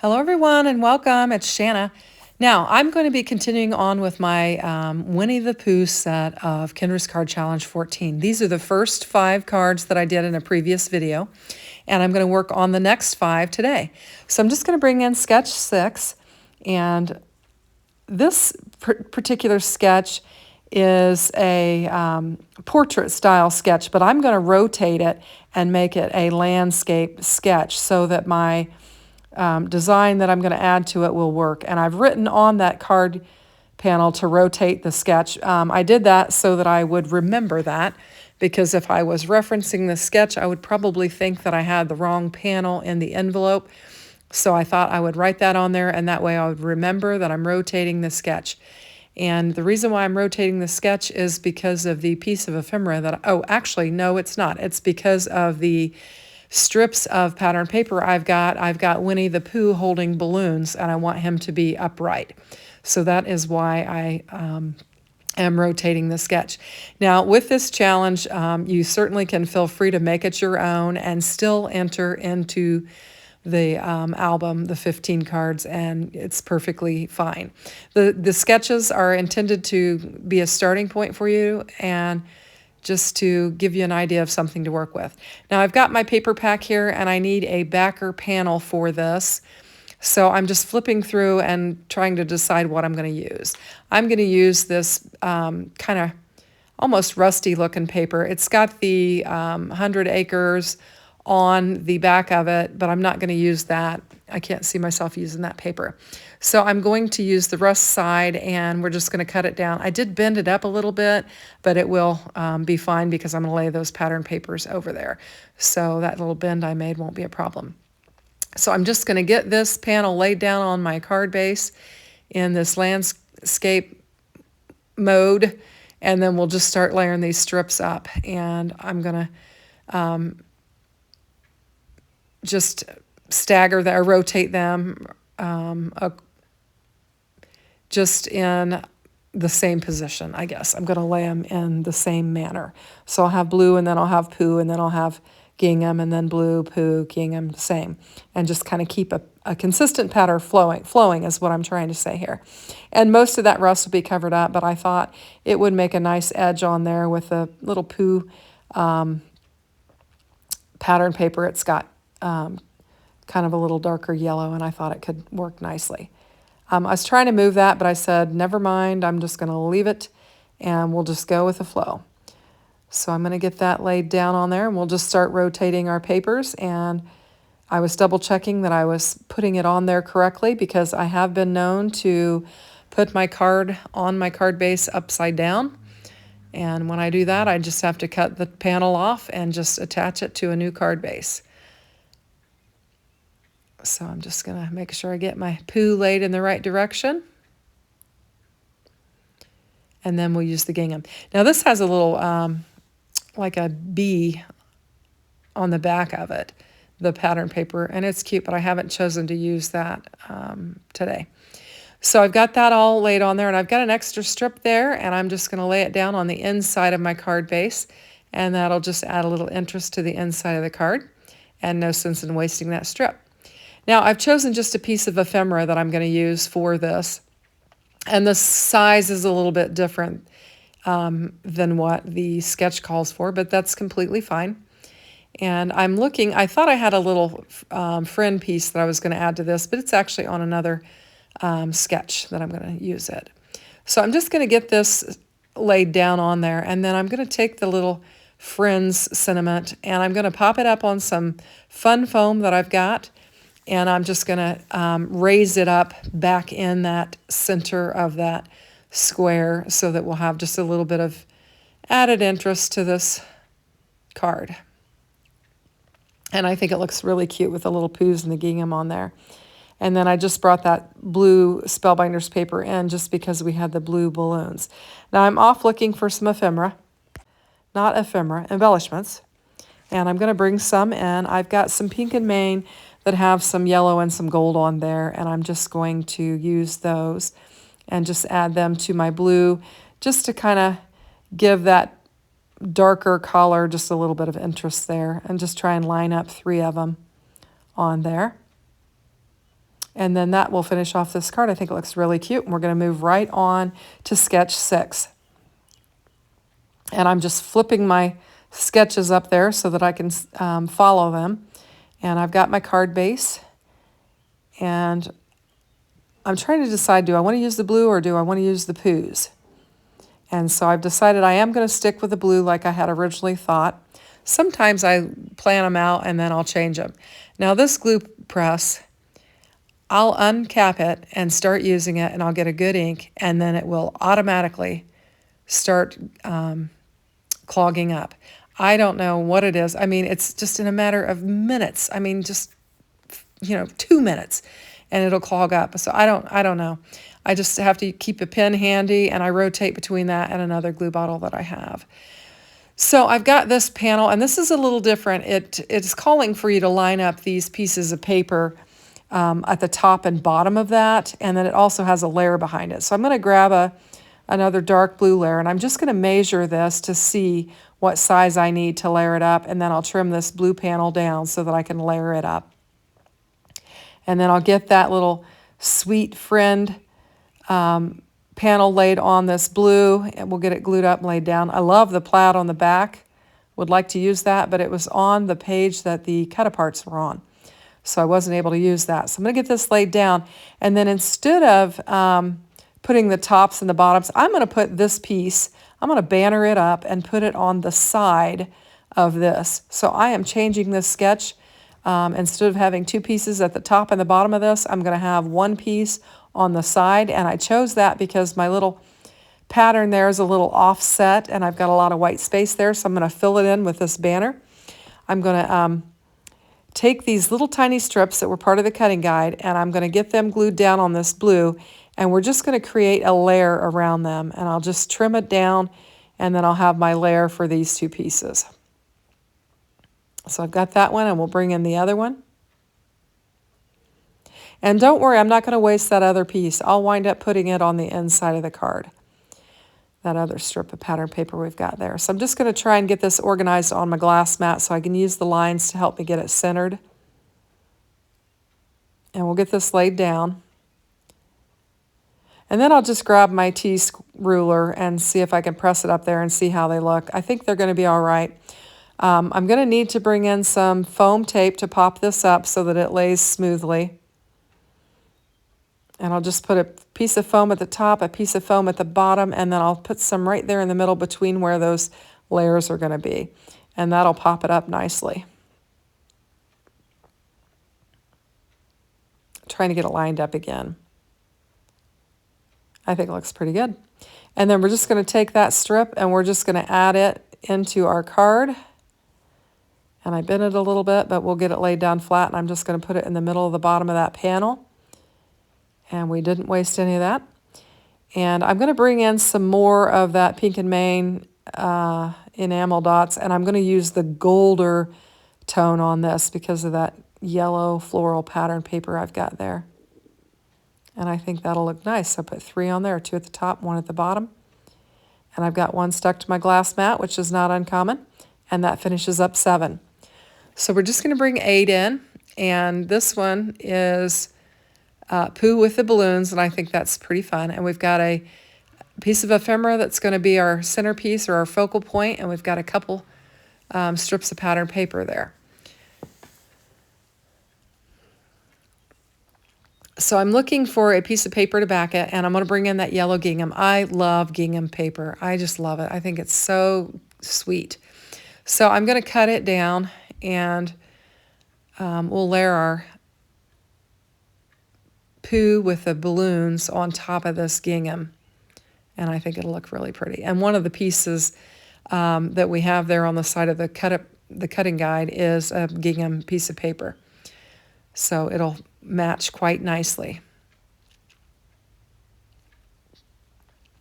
Hello everyone and welcome, it's Shanna. Now, I'm going to be continuing on with my Winnie the Pooh set of Kendra's Card Challenge 14. These are the first 5 cards that I did in a previous video, and I'm going to work on the next 5 today. So I'm just going to bring in sketch 6, and this particular sketch is a portrait style sketch, but I'm going to rotate it and make it a landscape sketch so that my design that I'm going to add to it will work. And I've written on that card panel to rotate the sketch. I did that so that I would remember that, because if I was referencing the sketch, I would probably think that I had the wrong panel in the envelope. So I thought I would write that on there, and that way I would remember that I'm rotating the sketch. And the reason why I'm rotating the sketch is because of the piece of ephemera that, oh, actually, no, it's not. It's because of the strips of pattern paper I've got Winnie the Pooh holding balloons, and I want him to be upright. So that is why I am rotating the sketch. Now, with this challenge, you certainly can feel free to make it your own and still enter into the album, the 15 cards, and it's perfectly fine. The sketches are intended to be a starting point for you and just to give you an idea of something to work with. Now I've got my paper pack here, and I need a backer panel for this. So I'm just flipping through and trying to decide what I'm going to use. I'm going to use this kind of almost rusty looking paper. It's got the 100 acres on the back of it, but I'm not going to use that. I can't see myself using that paper. So I'm going to use the rust side, and we're just going to cut it down. I did bend it up a little bit, but it will be fine because I'm going to lay those pattern papers over there. So that little bend I made won't be a problem. So I'm just going to get this panel laid down on my card base in this landscape mode, and then we'll just start layering these strips up. And I'm going to just stagger that, or rotate them just in the same position, I guess. I'm going to lay them in the same manner. So I'll have blue, and then I'll have Pooh, and then I'll have gingham, and then blue, Pooh, gingham, same. And just kind of keep a consistent pattern flowing is what I'm trying to say here. And most of that rust will be covered up, but I thought it would make a nice edge on there with a little Pooh pattern paper. It's got kind of a little darker yellow, and I thought it could work nicely. I was trying to move that, but I said, never mind, I'm just going to leave it, and we'll just go with the flow. So I'm going to get that laid down on there, and we'll just start rotating our papers. And I was double checking that I was putting it on there correctly, because I have been known to put my card on my card base upside down. And when I do that, I just have to cut the panel off and just attach it to a new card base. So I'm just going to make sure I get my Pooh laid in the right direction. And then we'll use the gingham. Now this has a little, like a bee on the back of it, the pattern paper, and it's cute, but I haven't chosen to use that today. So I've got that all laid on there, and I've got an extra strip there, and I'm just going to lay it down on the inside of my card base, and that'll just add a little interest to the inside of the card, and no sense in wasting that strip. Now I've chosen just a piece of ephemera that I'm going to use for this, and the size is a little bit different than what the sketch calls for, but that's completely fine. And I'm looking, I thought I had a little friend piece that I was going to add to this, but it's actually on another sketch that I'm going to use it. So I'm just going to get this laid down on there, and then I'm going to take the little Friends sentiment, and I'm going to pop it up on some fun foam that I've got, and I'm just going to raise it up back in that center of that square so that we'll have just a little bit of added interest to this card. And I think it looks really cute with the little Poohs and the gingham on there. And then I just brought that blue Spellbinders paper in just because we had the blue balloons. Now I'm off looking for some ephemera, not ephemera, embellishments. And I'm going to bring some in. I've got some pink and Maine that have some yellow and some gold on there, and I'm just going to use those and just add them to my blue just to kind of give that darker color just a little bit of interest there, and just try and line up 3 of them on there. And then that will finish off this card. I think it looks really cute. And we're going to move right on to sketch 6. And I'm just flipping my sketches up there so that I can follow them. And I've got my card base. And I'm trying to decide, do I want to use the blue or do I want to use the Poohs? And so I've decided I am going to stick with the blue like I had originally thought. Sometimes I plan them out and then I'll change them. Now this glue press, I'll uncap it and start using it, and I'll get a good ink, and then it will automatically start clogging up. I don't know what it is. I mean, it's just in a matter of minutes. I mean, just, 2 minutes, and it'll clog up. So I don't know. I just have to keep a pen handy, and I rotate between that and another glue bottle that I have. So I've got this panel, and this is a little different. It's calling for you to line up these pieces of paper at the top and bottom of that, and then it also has a layer behind it. So I'm going to grab another dark blue layer, and I'm just going to measure this to see what size I need to layer it up, and then I'll trim this blue panel down so that I can layer it up. And then I'll get that little sweet friend panel laid on this blue, and we'll get it glued up and laid down. I love the plaid on the back. Would like to use that, but it was on the page that the cut-aparts were on, so I wasn't able to use that. So I'm going to get this laid down, and then instead of putting the tops and the bottoms, I'm going to put this piece, I'm going to banner it up and put it on the side of this. So I am changing this sketch. Instead of having 2 pieces at the top and the bottom of this, I'm going to have 1 piece on the side, and I chose that because my little pattern there is a little offset, and I've got a lot of white space there, so I'm going to fill it in with this banner. I'm going to take these little tiny strips that were part of the cutting guide, and I'm going to get them glued down on this blue, and we're just going to create a layer around them, and I'll just trim it down, and then I'll have my layer for these 2 pieces. So I've got that one, and we'll bring in the other one. And don't worry, I'm not going to waste that other piece. I'll wind up putting it on the inside of the card, that other strip of pattern paper we've got there. So I'm just going to try and get this organized on my glass mat so I can use the lines to help me get it centered. And we'll get this laid down. And then I'll just grab my T-ruler and see if I can press it up there and see how they look. I think they're going to be all right. I'm going to need to bring in some foam tape to pop this up so that it lays smoothly. And I'll just put a piece of foam at the top, a piece of foam at the bottom, and then I'll put some right there in the middle between where those layers are going to be. And that'll pop it up nicely. Trying to get it lined up again. I think it looks pretty good. And then we're just going to take that strip and we're just going to add it into our card. And I bent it a little bit, but we'll get it laid down flat, and I'm just going to put it in the middle of the bottom of that panel. And we didn't waste any of that. And I'm going to bring in some more of that Pink and Main enamel dots, and I'm going to use the golder tone on this because of that yellow floral pattern paper I've got there. And I think that'll look nice. So I put 3 on there, 2 at the top, 1 at the bottom. And I've got 1 stuck to my glass mat, which is not uncommon. And that finishes up 7. So we're just going to bring 8 in. And this one is Pooh with the balloons, and I think that's pretty fun. And we've got a piece of ephemera that's going to be our centerpiece or our focal point, and we've got a couple strips of pattern paper there. So I'm looking for a piece of paper to back it, and I'm going to bring in that yellow gingham. I love gingham paper. I just love it. I think it's so sweet. So I'm going to cut it down, and we'll layer our Pooh with the balloons on top of this gingham, and I think it'll look really pretty. And one of the pieces that we have there on the side of the cutting guide is a gingham piece of paper, so it'll match quite nicely.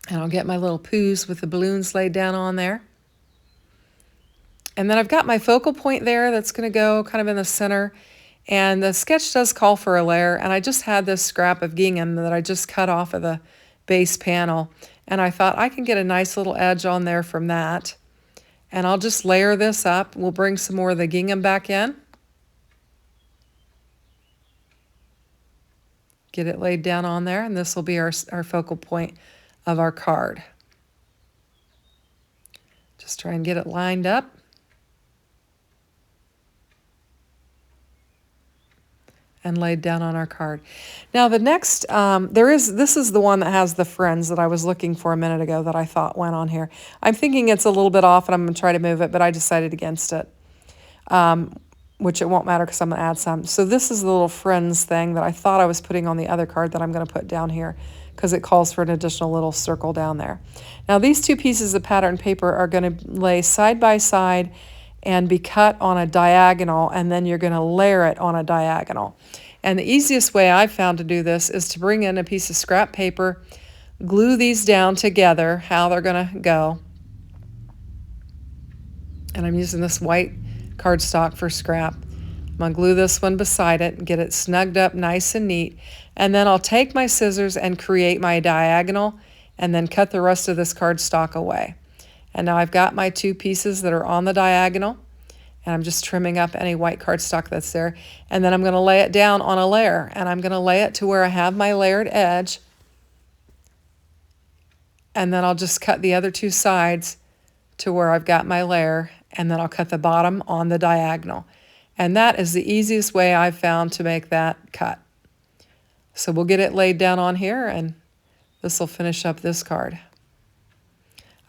And I'll get my little Poohs with the balloons laid down on there. And then I've got my focal point there that's going to go kind of in the center. And the sketch does call for a layer, and I just had this scrap of gingham that I just cut off of the base panel, and I thought I can get a nice little edge on there from that. And I'll just layer this up. We'll bring some more of the gingham back in. Get it laid down on there, and this will be our focal point of our card. Just try and get it lined up. And laid down on our card. Now the next, this is the one that has the friends that I was looking for a minute ago that I thought went on here. I'm thinking it's a little bit off and I'm going to try to move it, but I decided against it, which it won't matter because I'm going to add some. So this is the little friends thing that I thought I was putting on the other card that I'm going to put down here because it calls for an additional little circle down there. Now these two pieces of pattern paper are going to lay side by side and be cut on a diagonal, and then you're going to layer it on a diagonal. And the easiest way I've found to do this is to bring in a piece of scrap paper, glue these down together, how they're going to go. And I'm using this white cardstock for scrap. I'm going to glue this one beside it and get it snugged up nice and neat. And then I'll take my scissors and create my diagonal and then cut the rest of this cardstock away. And now I've got my two pieces that are on the diagonal, and I'm just trimming up any white cardstock that's there. And then I'm going to lay it down on a layer, and I'm going to lay it to where I have my layered edge. And then I'll just cut the other two sides to where I've got my layer, and then I'll cut the bottom on the diagonal. And that is the easiest way I've found to make that cut. So we'll get it laid down on here, and this will finish up this card.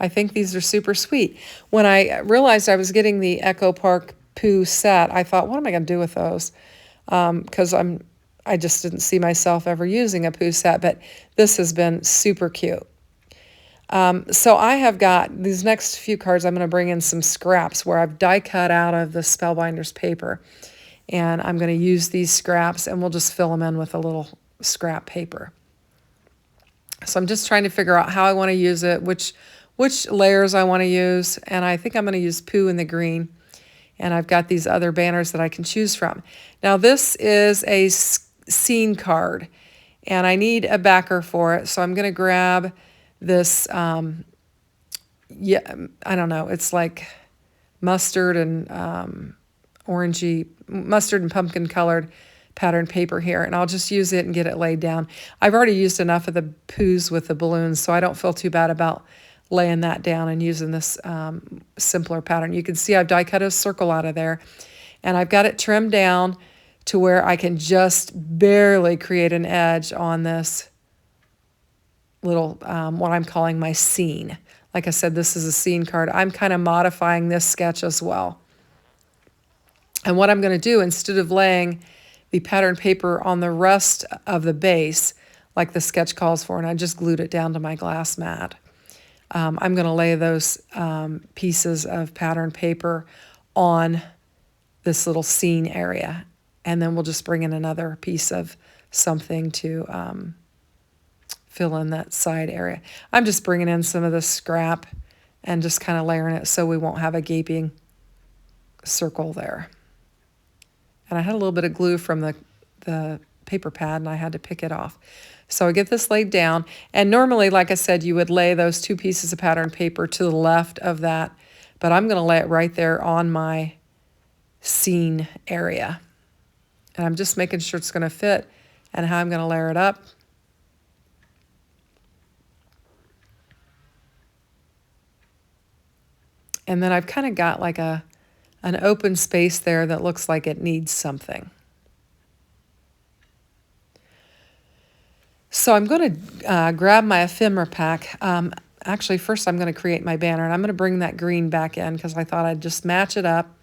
I think these are super sweet. When I realized I was getting the Echo Park Pooh set, I thought, what am I going to do with those? Because I just didn't see myself ever using a Pooh set, but this has been super cute. So I have got these next few cards. I'm going to bring in some scraps where I've die cut out of the Spellbinders paper, and I'm going to use these scraps, and we'll just fill them in with a little scrap paper. So I'm just trying to figure out how I want to use it, which layers I want to use, and I think I'm going to use Pooh in the green, and I've got these other banners that I can choose from. Now this is a scene card, and I need a backer for it, so I'm going to grab this, I don't know, it's like mustard and mustard and pumpkin colored pattern paper here, and I'll just use it and get it laid down. I've already used enough of the Poohs with the balloons, so I don't feel too bad about laying that down and using this simpler pattern. You can see I've die cut a circle out of there, and I've got it trimmed down to where I can just barely create an edge on this little, what I'm calling my scene. Like I said, this is a scene card. I'm kind of modifying this sketch as well. And what I'm going to do, instead of laying the pattern paper on the rest of the base, like the sketch calls for, and I just glued it down to my glass mat, I'm going to lay those pieces of pattern paper on this little scene area. And then we'll just bring in another piece of something to fill in that side area. I'm just bringing in some of the scrap and just kind of layering it so we won't have a gaping circle there. And I had a little bit of glue from the paper pad, and I had to pick it off. So I get this laid down, and normally, like I said, you would lay those two pieces of pattern paper to the left of that, but I'm going to lay it right there on my scene area. And I'm just making sure it's going to fit and how I'm going to layer it up. And then I've kind of got like an open space there that looks like it needs something. So I'm going to grab my ephemera pack. Actually, first I'm going to create my banner, and I'm going to bring that green back in because I thought I'd just match it up.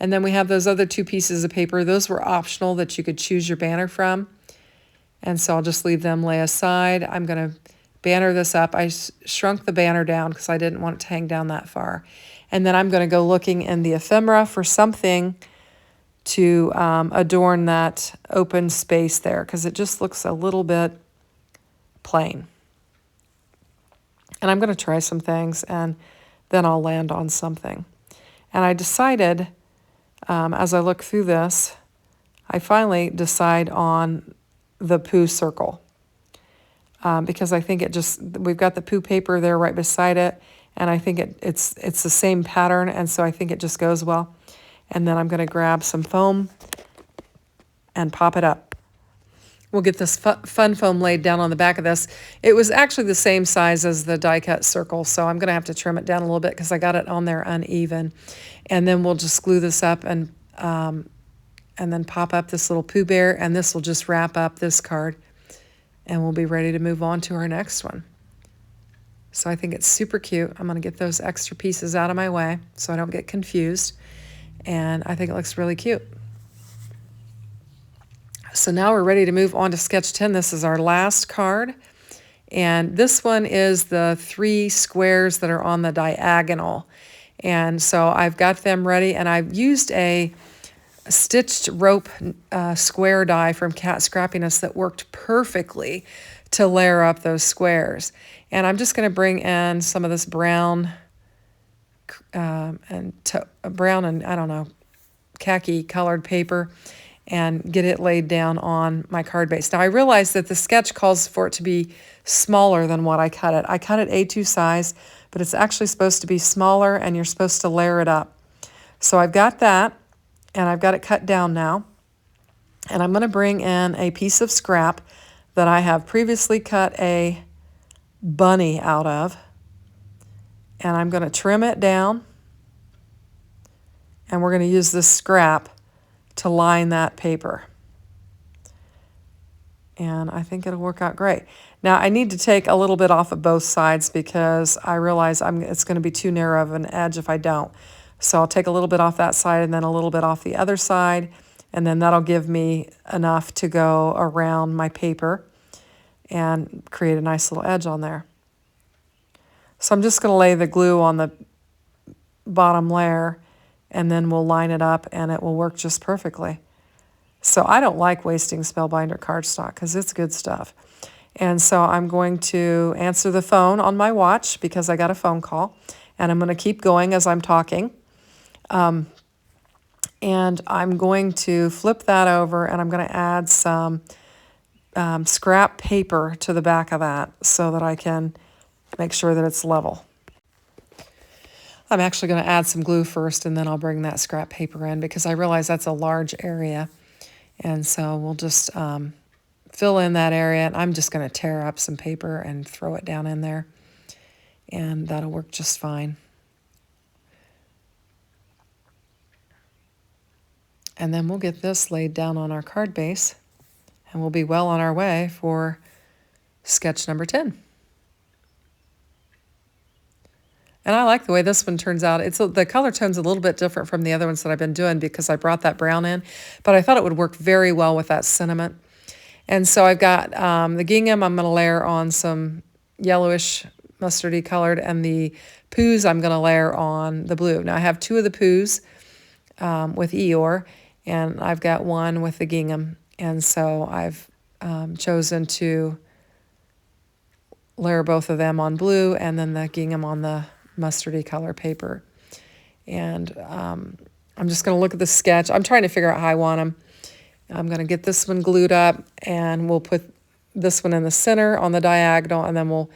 And then we have those other two pieces of paper. Those were optional that you could choose your banner from. And so I'll just leave them lay aside. I'm going to banner this up. I shrunk the banner down because I didn't want it to hang down that far. And then I'm going to go looking in the ephemera for something to adorn that open space there because it just looks a little bit plain. And I'm going to try some things, and then I'll land on something. And I decided, as I look through this, I finally decide on the Pooh circle because I think we've got the Pooh paper there right beside it, and I think it's the same pattern, and so I think it just goes well. And then I'm going to grab some foam and pop it up. we'll get this fun foam laid down on the back of this. It was actually the same size as the die cut circle, so I'm going to have to trim it down a little bit because I got it on there uneven. And then we'll just glue this up and then pop up this little Pooh Bear, and this will just wrap up this card, and we'll be ready to move on to our next one. So I think it's super cute. I'm going to get those extra pieces out of my way so I don't get confused, and I think it looks really cute. So now we're ready to move on to sketch 10. This is our last card, and this one is the 3 squares that are on the diagonal. And so I've got them ready, and I've used a stitched rope square die from Cat Scrappiness that worked perfectly to layer up those squares. And I'm just going to bring in some of this brown and I don't know, khaki colored paper and get it laid down on my card base. Now I realize that the sketch calls for it to be smaller than what I cut it. I cut it A2 size, but it's actually supposed to be smaller, and you're supposed to layer it up. So I've got that, and I've got it cut down now. And I'm going to bring in a piece of scrap that I have previously cut a bunny out of, and I'm going to trim it down, and we're going to use this scrap to line that paper. And I think it'll work out great. Now I need to take a little bit off of both sides because I realize it's going to be too narrow of an edge if I don't. So I'll take a little bit off that side and then a little bit off the other side, and then that'll give me enough to go around my paper and create a nice little edge on there. So I'm just going to lay the glue on the bottom layer, and then we'll line it up, and it will work just perfectly. So I don't like wasting Spellbinder cardstock because it's good stuff. And so I'm going to answer the phone on my watch because I got a phone call, and I'm going to keep going as I'm talking. And I'm going to flip that over, and I'm going to add some scrap paper to the back of that so that I can make sure that it's level. I'm actually going to add some glue first, and then I'll bring that scrap paper in because I realize that's a large area. And so we'll just fill in that area, and I'm just going to tear up some paper and throw it down in there, and that'll work just fine. And then we'll get this laid down on our card base, and we'll be well on our way for sketch number 10. And I like the way this one turns out. The color tone's a little bit different from the other ones that I've been doing because I brought that brown in, but I thought it would work very well with that cinnamon. And so I've got the gingham I'm going to layer on some yellowish mustardy colored, and the Poohs I'm going to layer on the blue. Now I have 2 of the Poohs with Eeyore, and I've got 1 with the gingham. And so I've chosen to layer both of them on blue and then the gingham on the mustardy color paper. And I'm just going to look at the sketch. I'm trying to figure out how I want them. I'm going to get this one glued up, and we'll put this one in the center on the diagonal, and then we'll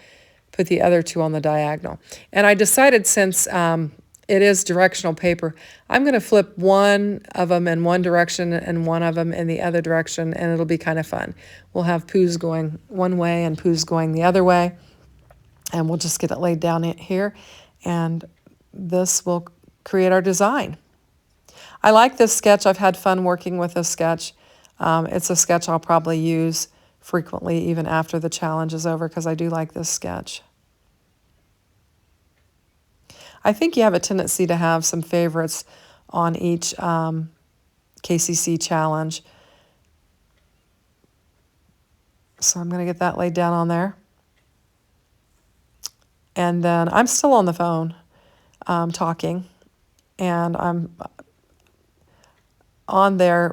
put the other 2 on the diagonal. And I decided, since it is directional paper, I'm going to flip one of them in one direction and one of them in the other direction, and it'll be kind of fun. We'll have Poohs going one way and Poohs going the other way, and we'll just get it laid down here, and this will create our design. I like this sketch. I've had fun working with this sketch. It's a sketch I'll probably use frequently even after the challenge is over because I do like this sketch. I think you have a tendency to have some favorites on each KCC challenge. So I'm going to get that laid down on there. And then I'm still on the phone talking, and I'm on there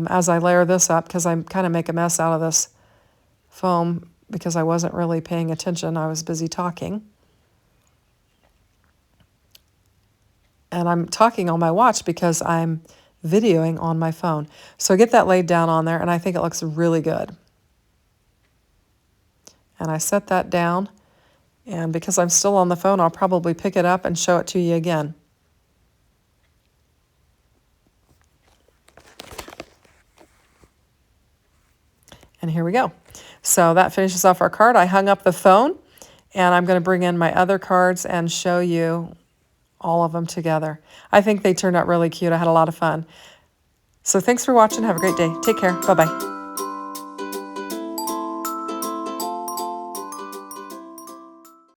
as I layer this up because I kind of make a mess out of this foam because I wasn't really paying attention. I was busy talking. And I'm talking on my watch because I'm videoing on my phone. So I get that laid down on there, and I think it looks really good. And I set that down, and because I'm still on the phone, I'll probably pick it up and show it to you again. And here we go. So that finishes off our card. I hung up the phone, and I'm going to bring in my other cards and show you all of them together. I think they turned out really cute. I had a lot of fun. So thanks for watching. Have a great day. Take care. Bye-bye.